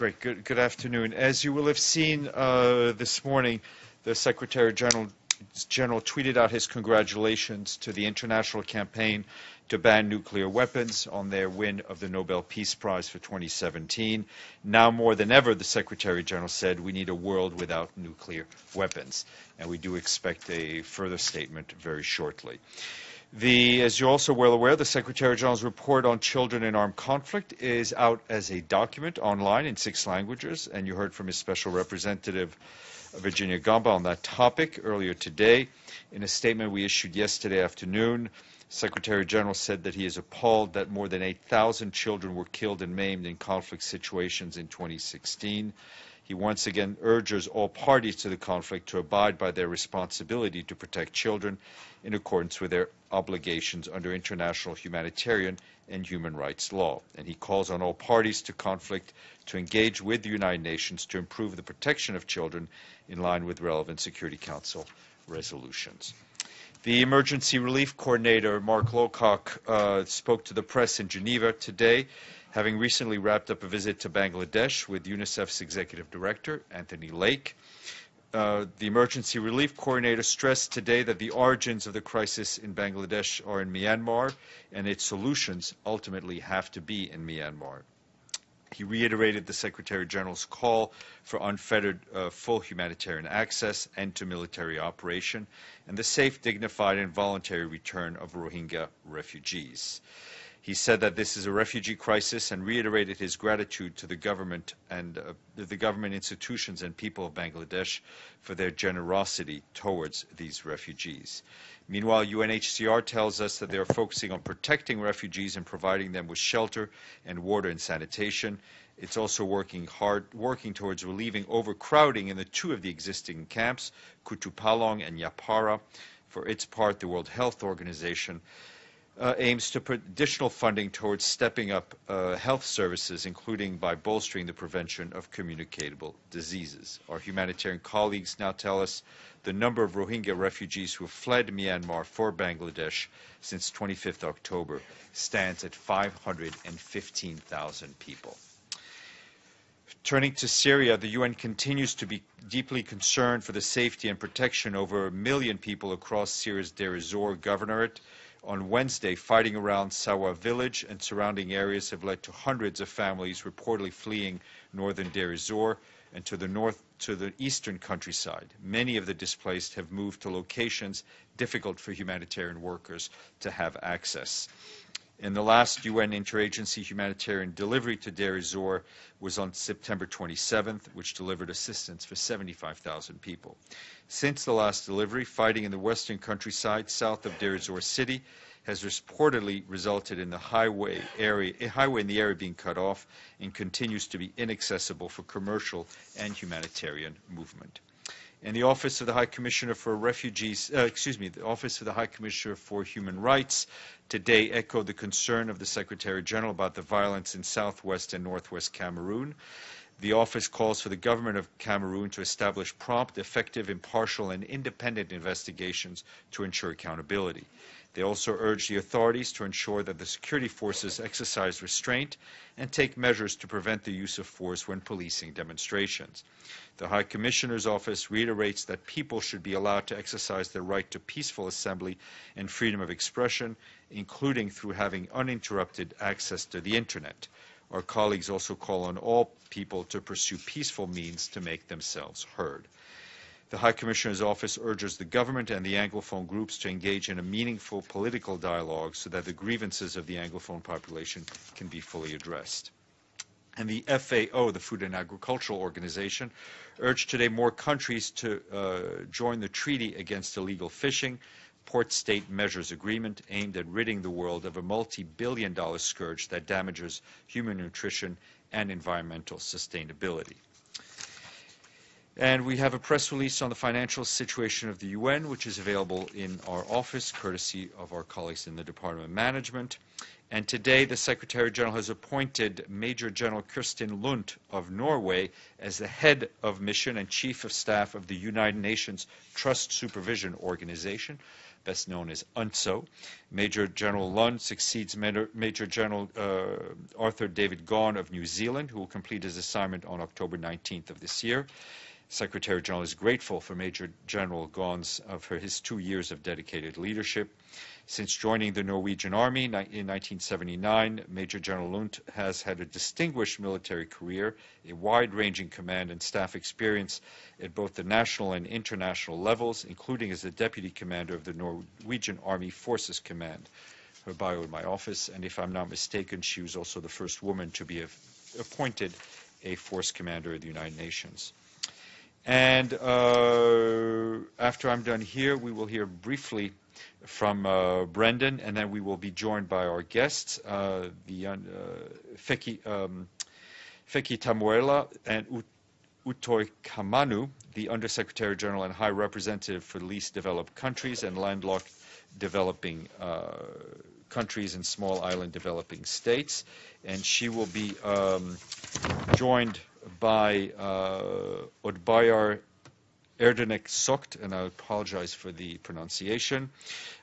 Great. Good afternoon. As you will have seen this morning, the Secretary General tweeted out his congratulations to the international campaign to ban nuclear weapons on their win of the Nobel Peace Prize for 2017. Now more than ever, the Secretary General said, we need a world without nuclear weapons. And we do expect a further statement very shortly. As you're also well aware, the Secretary General's report on children in armed conflict is out as a document online in 6 languages, and you heard from his special representative, Virginia Gamba, on that topic earlier today. In a statement we issued yesterday afternoon, Secretary General said that he is appalled that more than 8,000 children were killed and maimed in conflict situations in 2016. He once again urges all parties to the conflict to abide by their responsibility to protect children in accordance with their obligations under international humanitarian and human rights law. And he calls on all parties to conflict to engage with the United Nations to improve the protection of children in line with relevant Security Council resolutions. The Emergency Relief Coordinator, Mark Lowcock, spoke to the press in Geneva today, having recently wrapped up a visit to Bangladesh with UNICEF's Executive Director, Anthony Lake. The Emergency Relief Coordinator stressed today that the origins of the crisis in Bangladesh are in Myanmar, and its solutions ultimately have to be in Myanmar. He reiterated the Secretary General's call for unfettered full humanitarian access, end to military operation, and the safe, dignified, and voluntary return of Rohingya refugees. He said that this is a refugee crisis and reiterated his gratitude to the government and the government institutions and people of Bangladesh for their generosity towards these refugees. Meanwhile, UNHCR tells us that they are focusing on protecting refugees and providing them with shelter and water and sanitation. It's also working towards relieving overcrowding in the 2 of the existing camps, Kutupalong and Yapara. For its part, the World Health Organization aims to put additional funding towards stepping up health services, including by bolstering the prevention of communicable diseases. Our humanitarian colleagues now tell us the number of Rohingya refugees who have fled Myanmar for Bangladesh since 25th October stands at 515,000 people. Turning to Syria, the UN continues to be deeply concerned for the safety and protection over 1 million people across Syria's DEIR governorate. On Wednesday, fighting around Sawa village and surrounding areas have led to hundreds of families reportedly fleeing northern Deir ez-Zor and to the eastern countryside. Many of the displaced have moved to locations difficult for humanitarian workers to have access. In the last UN interagency humanitarian delivery to Deir ez-Zor was on September 27th, which delivered assistance for 75,000 people. Since the last delivery, fighting in the western countryside south of Deir ez-Zor city has reportedly resulted in the highway in the area being cut off and continues to be inaccessible for commercial and humanitarian movement. And the Office of the High Commissioner for the Office of the High Commissioner for Human Rights today echoed the concern of the Secretary General about the violence in southwest and northwest Cameroon. The office calls for the government of Cameroon to establish prompt, effective, impartial, and independent investigations to ensure accountability. They also urge the authorities to ensure that the security forces exercise restraint and take measures to prevent the use of force when policing demonstrations. The High Commissioner's Office reiterates that people should be allowed to exercise their right to peaceful assembly and freedom of expression, including through having uninterrupted access to the Internet. Our colleagues also call on all people to pursue peaceful means to make themselves heard. The High Commissioner's Office urges the government and the Anglophone groups to engage in a meaningful political dialogue so that the grievances of the Anglophone population can be fully addressed. And the FAO, the Food and Agricultural Organization, urged today more countries to join the Treaty Against Illegal Fishing, Port-State Measures Agreement aimed at ridding the world of a multi-billion-dollar scourge that damages human nutrition and environmental sustainability. And we have a press release on the financial situation of the UN, which is available in our office, courtesy of our colleagues in the Department of Management. And today, the Secretary General has appointed Major General Kristin Lund of Norway as the head of mission and chief of staff of the United Nations Trust Supervision Organization. best known as UNTSO. Major General Lund succeeds Major General Arthur David Gaughan of New Zealand, who will complete his assignment on October 19th of this year. Secretary General is grateful for Major General Gaughan for his 2 years of dedicated leadership. Since joining the Norwegian Army in 1979, Major General Lund has had a distinguished military career, a wide-ranging command and staff experience at both the national and international levels, including as the Deputy Commander of the Norwegian Army Forces Command. Her bio in my office, and if I'm not mistaken, she was also the first woman to be appointed a Force Commander of the United Nations. And after I'm done here, we will hear briefly from Brendan, and then we will be joined by our guests, Feki Tamuela and Utoy Kamanu, the Undersecretary General and High Representative for the Least Developed Countries and Landlocked Developing Countries and Small Island Developing States. And she will be joined by Odbayar Erdenek Sokt, and I apologize for the pronunciation,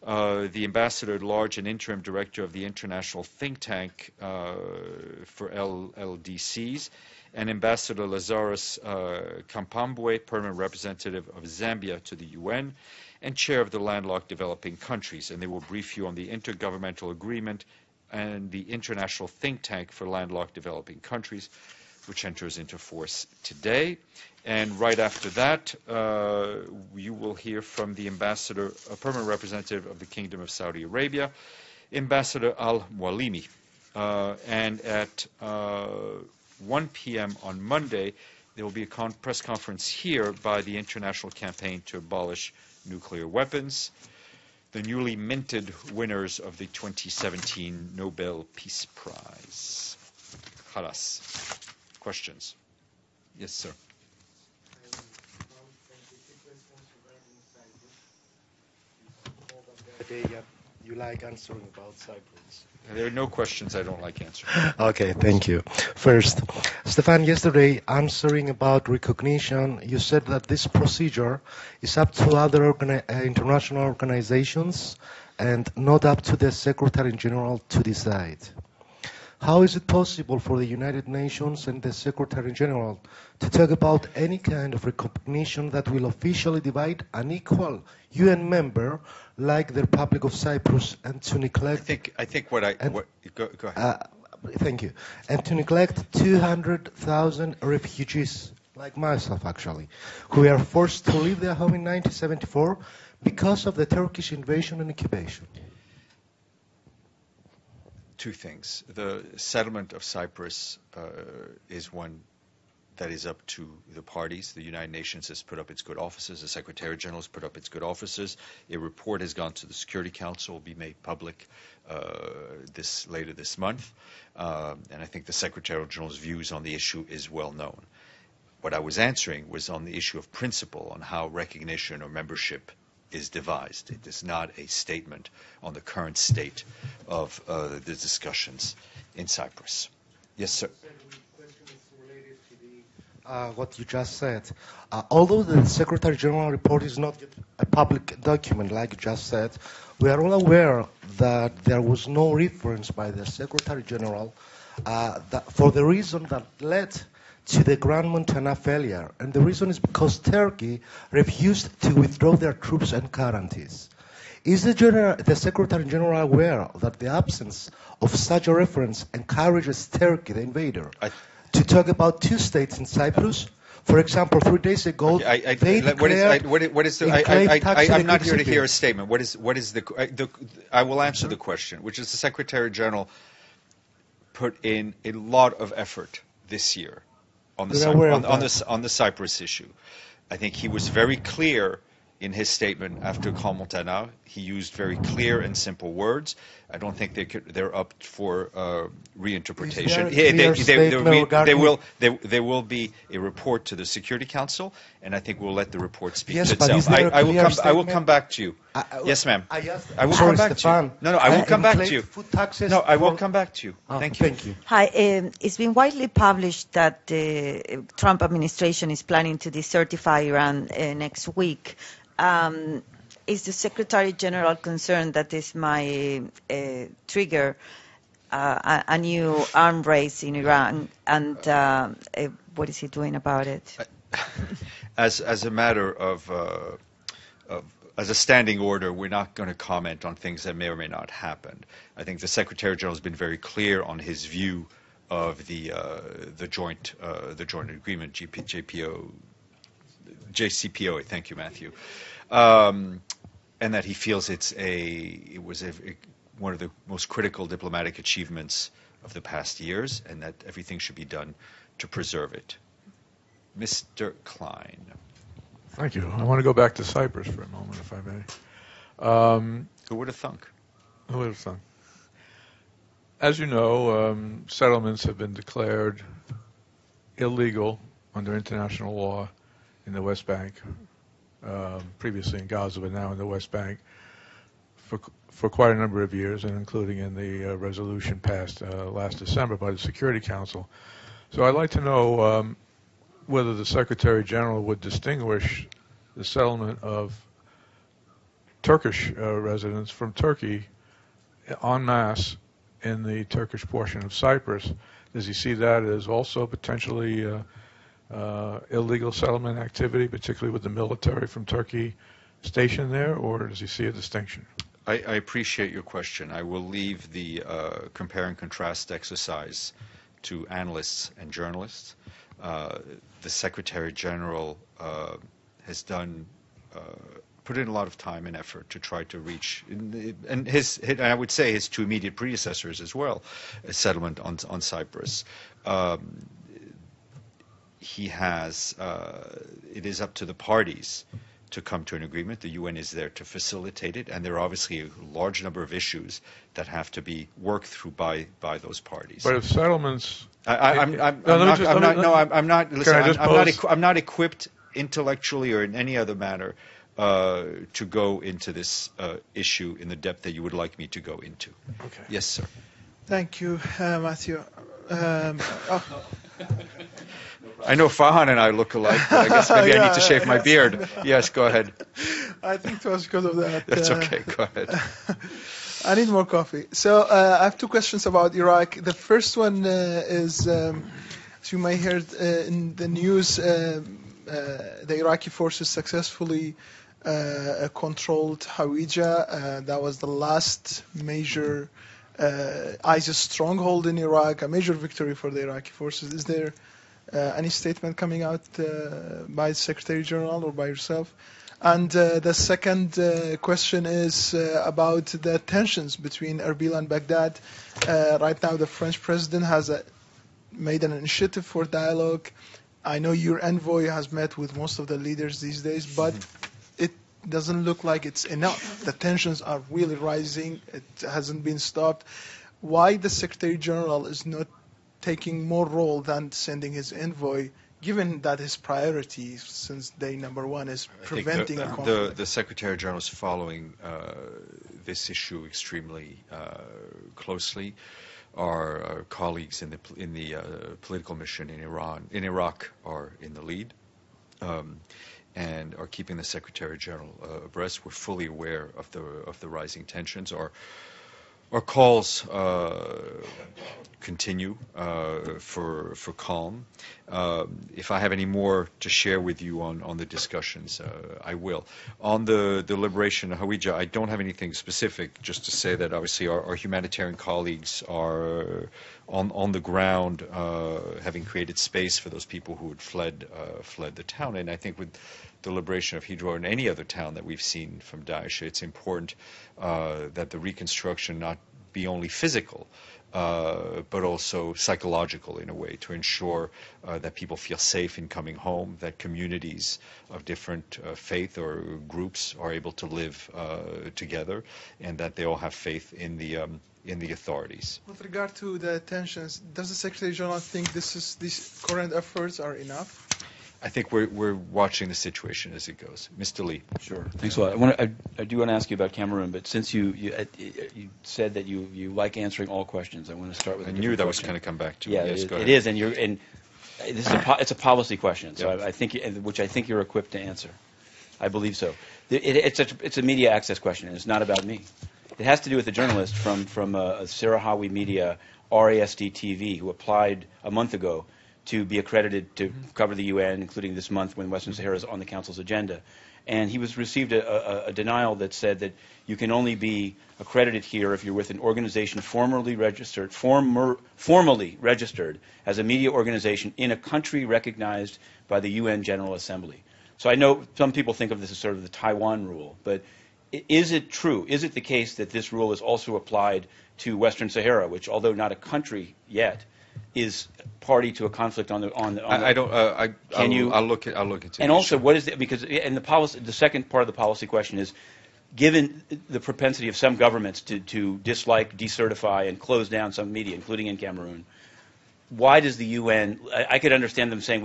the Ambassador at Large and Interim Director of the International Think Tank for LLDCs, and Ambassador Lazarus Kampambwe, Permanent Representative of Zambia to the UN, and Chair of the Landlocked Developing Countries. And they will brief you on the Intergovernmental Agreement and the International Think Tank for Landlocked Developing Countries, which enters into force today. And right after that, you will hear from the Ambassador, a Permanent Representative of the Kingdom of Saudi Arabia, Ambassador Al-Mwalimi. And at 1 p.m. on Monday, there will be a press conference here by the International Campaign to Abolish Nuclear Weapons, the newly minted winners of the 2017 Nobel Peace Prize. Khalas. Questions? Yes, sir. You like answering about Cyprus? There are no questions I don't like answering. Okay, thank you. First, Stéphane, yesterday answering about recognition, you said that this procedure is up to other international organizations and not up to the Secretary General to decide. How is it possible for the United Nations and the Secretary General to talk about any kind of recognition that will officially divide an equal UN member like the Republic of Cyprus and to neglect... Go ahead. Thank you. And to neglect 200,000 refugees, like myself actually, who were forced to leave their home in 1974 because of the Turkish invasion and occupation. Two things. The settlement of Cyprus is one that is up to the parties. The United Nations has put up its good officers. The Secretary General has put up its good officers. A report has gone to the Security Council, will be made public later this month. And I think the Secretary General's views on the issue is well known. What I was answering was on the issue of principle, on how recognition or membership is devised. It is not a statement on the current state of the discussions in Cyprus. Yes, sir. What you just said. Although the Secretary General report is not yet a public document, like you just said, we are all aware that there was no reference by the Secretary General for the reason that led to the Grand Montana failure. And the reason is because Turkey refused to withdraw their troops and guarantees. Is the Secretary General aware that the absence of such a reference encourages Turkey, the invader, to talk about two states in Cyprus? For example, 3 days ago, they declared... I'm not here to hear a statement. What is the... I will answer the question, which is the Secretary General put in a lot of effort this year on the Cyprus issue. I think he was very clear in his statement after Grand Montana. He used very clear and simple words. I don't think they're up for reinterpretation. There will be a report to the Security Council, and I think we'll let the report speak for itself. I will come back to you. Yes, ma'am. I will come back to you. No, I will come back to you. No, I will come back to you. Thank you. Thank you. Hi. It's been widely published that the Trump administration is planning to decertify Iran next week. is the Secretary General concerned that is my trigger a new arm race in Iran, and what is he doing about it? As a matter of as a standing order, we're not going to comment on things that may or may not happen. I think the Secretary General has been very clear on his view of the joint agreement, JCPOA. Thank you, Matthew, and that he feels it was one of the most critical diplomatic achievements of the past years, and that everything should be done to preserve it. Mr. Klein. Thank you. I want to go back to Cyprus for a moment, if I may. Who would have thunk? Who would have thunk? As you know, settlements have been declared illegal under international law in the West Bank, previously in Gaza, but now in the West Bank, for quite a number of years, and including in the resolution passed last December by the Security Council. So I'd like to know whether the Secretary General would distinguish the settlement of Turkish residents from Turkey en masse in the Turkish portion of Cyprus. Does he see that as also potentially illegal settlement activity, particularly with the military from Turkey stationed there, or does he see a distinction? I appreciate your question. I will leave the compare and contrast exercise to analysts and journalists. The Secretary General has put in a lot of time and effort to try to reach, and I would say his two immediate predecessors as well, a settlement on Cyprus. It is up to the parties to come to an agreement. The UN is there to facilitate it, and there are obviously a large number of issues that have to be worked through by those parties. But if settlements, I'm not equipped intellectually or in any other manner to go into this issue in the depth that you would like me to go into. Okay. Yes, sir. Thank you, Matthew. I know Fahan and I look alike, but I guess maybe I need to shave my beard. Yes, go ahead. I think it was because of that. That's okay, go ahead. I need more coffee. So I have two questions about Iraq. The first one is, as you may heard in the news, the Iraqi forces successfully controlled Hawija. That was the last major ISIS stronghold in Iraq, a major victory for the Iraqi forces. Is there any statement coming out by the Secretary General or by yourself? And the second question is about the tensions between Erbil and Baghdad. Right now, the French president has made an initiative for dialogue. I know your envoy has met with most of the leaders these days, but it doesn't look like it's enough. The tensions are really rising. It hasn't been stopped. Why the Secretary General is not taking more role than sending his envoy, given that his priority since day number one is preventing a conflict? The Secretary General is following this issue extremely closely. Our colleagues in the political mission in Iraq are in the lead, and are keeping the Secretary General abreast. We're fully aware of the rising tensions. Our calls continue for calm. If I have any more to share with you on the discussions, I will. On the liberation of Hawija, I don't have anything specific, just to say that obviously our humanitarian colleagues are on the ground, having created space for those people who had fled the town. And I think with the liberation of Hydro and any other town that we've seen from Daesh, it's important that the reconstruction not be only physical, but also psychological in a way, to ensure that people feel safe in coming home, that communities of different faith or groups are able to live together, and that they all have faith in the authorities. With regard to the tensions, does the Secretary General think these current efforts are enough? I think we're watching the situation as it goes. Mr. Lee. Sure. Thanks a lot. I do want to ask you about Cameroon, but since you said that you like answering all questions, I want to start with. I knew that was going to come back to. Yeah, yes, it is, and this is it's a policy question, so yeah. I think which I think you're equipped to answer. I believe so. It's a media access question, and it's not about me. It has to do with a journalist from Sarahawi Media, RASD TV, who applied a month ago to be accredited to cover the UN, including this month when Western Sahara is on the Council's agenda. And he received a denial that said that you can only be accredited here if you're with an organization formally registered as a media organization in a country recognized by the UN General Assembly. So I know some people think of this as sort of the Taiwan rule, but is it true? Is it the case that this rule is also applied to Western Sahara, which, although not a country yet, is party to a conflict on the? I'll look into. And also, what is the second part of the policy question is, given the propensity of some governments to dislike, decertify, and close down some media, including in Cameroon, why does the UN? I could understand them saying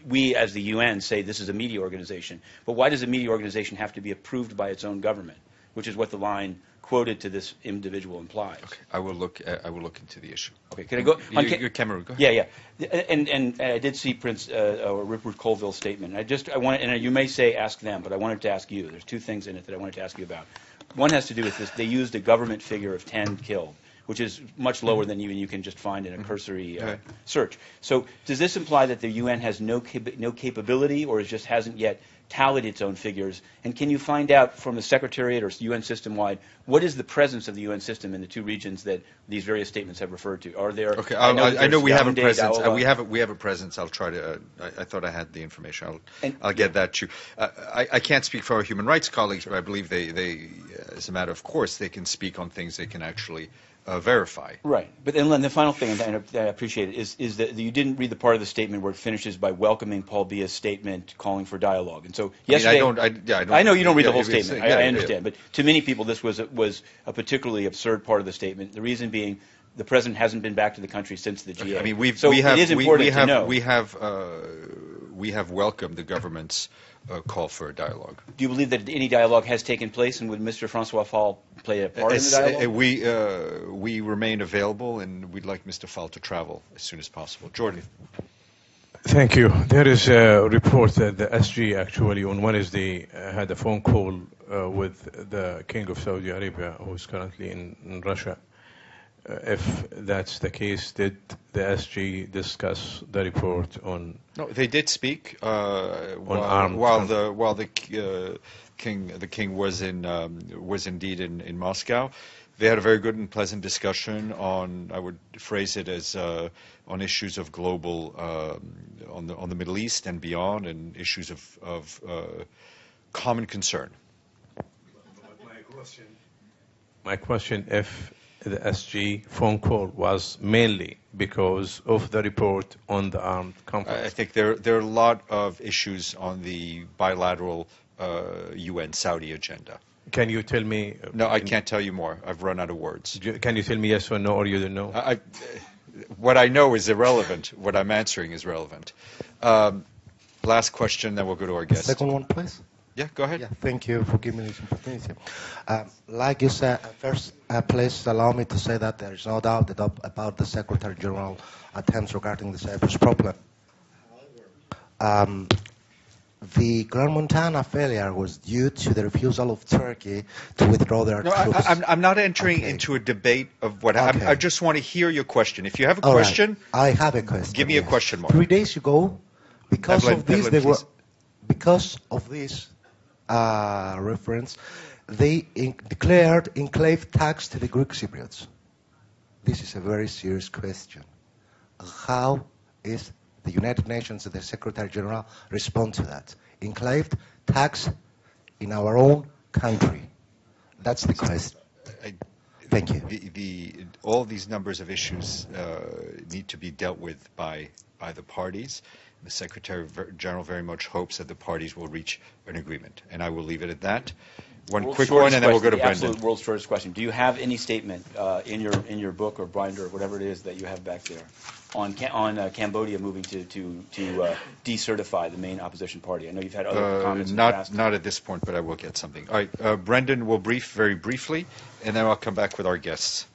we as the UN say this is a media organization, but why does a media organization have to be approved by its own government, which is what the line quoted to this individual implies? Okay, I will look into the issue. Okay, can I go? You're Cameroon. Go ahead. Yeah. And I did see Prince Rupert Colville's statement. I wanted, and you may say ask them, but I wanted to ask you. There's two things in it that I wanted to ask you about. One has to do with this. They used a government figure of 10 killed, which is much lower than even you can just find in a cursory search. So does this imply that the UN has no capability, or it just hasn't yet tallied its own figures? And can you find out from the Secretariat or UN system-wide, what is the presence of the UN system in the two regions that these various statements have referred to? Are there? Okay, I know we have a presence. We have a presence. I'll try to. I thought I had the information. I'll get that to you. I can't speak for our human rights colleagues, but I believe they, as a matter of course, they can speak on things they can actually verify. Right. But then the final thing, and I appreciate it, is that you didn't read the part of the statement where it finishes by welcoming Paul Biya's statement calling for dialogue. And so yesterday, I know you don't read the whole statement. I understand. But to many people, this was a particularly absurd part of the statement. The reason being, the president hasn't been back to the country since the GA. I mean, it is important to know. We have welcomed the government's call for a dialogue. Do you believe that any dialogue has taken place, and would Mr. Francois Fall play a part in the dialogue? We remain available, and we'd like Mr. Fall to travel as soon as possible. Jordan. Thank you. There is a report that the SG actually on Wednesday had a phone call with the King of Saudi Arabia, who is currently in Russia. If that's the case, did the SG discuss the report on? No, they did speak while the king was indeed in Moscow. They had a very good and pleasant discussion on, I would phrase it as on issues of global on the Middle East and beyond, and issues of common concern. My question, if the SG phone call was mainly because of the report on the armed conflict? I think there are a lot of issues on the bilateral UN Saudi agenda. Can you tell me? No, I can't tell you more. I've run out of words. Can you tell me yes or no, or you don't know? What I know is irrelevant. What I'm answering is relevant. Last question, then we'll go to our guest. Second one, please. Yeah, go ahead. Yeah, thank you for giving me this opportunity. Like you said, first, please allow me to say that there is no doubt about the Secretary General attempts regarding the Cyprus problem. The Grand Montana failure was due to the refusal of Turkey to withdraw their troops. I'm not entering into a debate of what happened. I just want to hear your question. If you have a All question, right. I have a question. Give me a question mark. 3 days ago, because Evelyn, of this, Evelyn, because of this reference, they declared enclave tax to the Greek Cypriots. This is a very serious question. How is the United Nations and the Secretary General respond to that? Enclave tax in our own country. That's the question. Thank you. All these numbers of issues need to be dealt with by the parties. The Secretary General very much hopes that the parties will reach an agreement, and I will leave it at that. One quick one, and then we'll go to Brendan. Absolute world's shortest question. Do you have any statement in your book or binder or whatever it is that you have back there on Cambodia moving to decertify the main opposition party? I know you've had other comments in the past. Not at this point, but I will get something. All right, Brendan will brief very briefly, and then I'll come back with our guests.